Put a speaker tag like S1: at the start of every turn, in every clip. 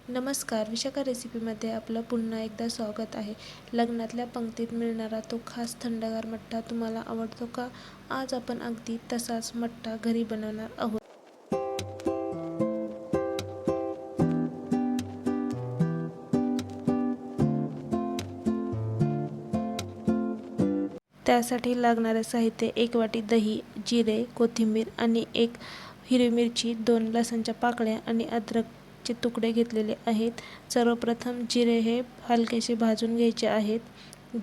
S1: नमस्कार. विशाखा रेसिपीमध्ये आपलं पुन्हा एकदा स्वागत आहे. लग्नातल्या पंक्तीत मिळणारा तो खास थंडगार मठ्ठा तुम्हाला आवडतो का? आज आपण अगदी तसाच मठ्ठा घरी बनवणार आहोत. त्यासाठी लागणारे साहित्य: 1 वाटी दही, जिरे, कोथिंबीर आणि 1 हिरवी मिरची, 2 लसणाच्या पाकळ्या आणि अद्रकचे तुकडे घेतलेले आहेत. सर्वप्रथम जिरे हे हलकेसे भाजून घ्यायचे आहेत.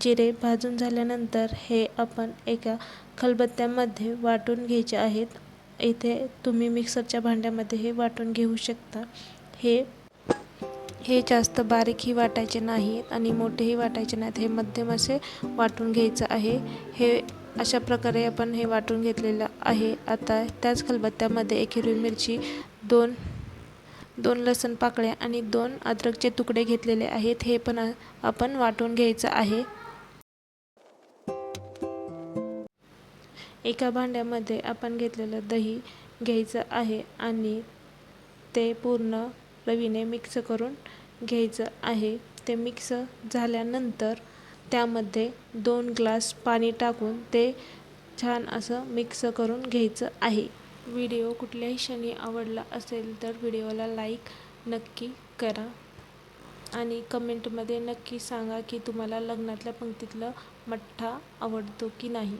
S1: जिरे भाजून झाल्यानंतर हे आपण एका खलबत्त्यामध्ये वाटून घ्यायचे आहेत. इथे तुम्ही मिक्सरच्या भांड्यामध्ये हे वाटून घेऊ शकता. हे जास्त बारीकही वाटायचे नाहीत आणि मोठेही वाटायचे नाहीत. हे मध्यम असे वाटून घ्यायचं आहे. हे अशा प्रकारे आपण हे वाटून घेतलेलं आहे. आता त्याच खलबत्त्यामध्ये 1 हिरवी मिरची, 2 लसण पाकळ्या आणि 2 अद्रकचे तुकडे घेतलेले आहेत. हे पण आपण वाटून घ्यायचं आहे. एका भांड्यामध्ये आपण घेतलेलं दही घ्यायचं आहे आणि ते पूर्ण रवीने मिक्स करून घ्यायचं आहे. ते मिक्स झाल्यानंतर त्यामध्ये 2 ग्लास पाणी टाकून ते छान असं मिक्स करून घ्यायचं आहे. व्हिडिओ कुठल्याही क्षणी आवडला असेल तर व्हिडिओला लाईक नक्की करा आणि कमेंटमध्ये नक्की सांगा की तुम्हाला लग्नातल्या पंक्तीतलं मठ्ठा आवडतो की नाही.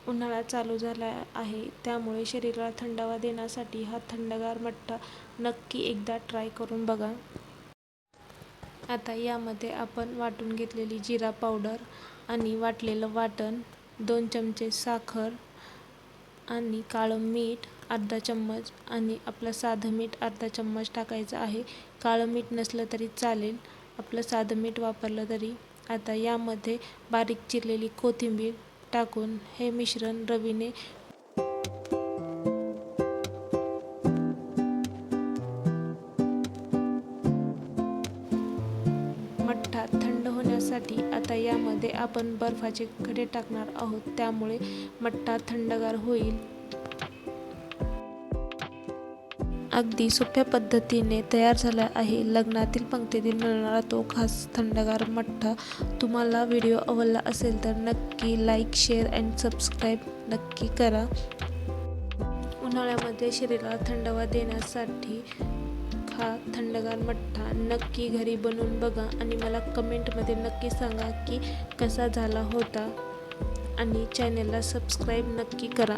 S1: उन्हाळा चालू झाला आहे, त्यामुळे शरीराला थंडावा देण्यासाठी हा थंडगार मठ्ठा नक्की एकदा ट्राय करून बघा. आता यामध्ये आपण वाटून घेतलेली जिरा पावडर आणि वाटलेलं वाटण, 2 चमचे साखर आणि काळं मीठ अर्धा चम्मच आणि आपलं साधं मीठ अर्धा चम्मच टाकायचं आहे. काळं मीठ नसलं तरी चालेल, आपलं साधं मीठ वापरलं तरी. आता यामध्ये बारीक चिरलेली कोथिंबीर टाकून हे मिश्रण रवीने मठ्ठा थंड होण्यासाठी आता यामध्ये आपण बर्फाचे खडे टाकणार आहोत, त्यामुळे मठ्ठा थंडगार होईल. अगदी सोप्या पद्धतीने तयार झाला आहे लग्नातील पंक्तीतील मिळणारा तो खास थंडगार मठ्ठा. तुम्हाला व्हिडिओ आवडला असेल तर नक्की लाईक, शेअर अँड सबस्क्राईब नक्की करा. उन्हाळ्यामध्ये शरीराला थंडावा देण्यासाठी हा थंडगार मठ्ठा नक्की घरी बनवून बघा आणि मला कमेंटमध्ये नक्की सांगा की कसा झाला होता आणि चॅनलला सबस्क्राईब नक्की करा.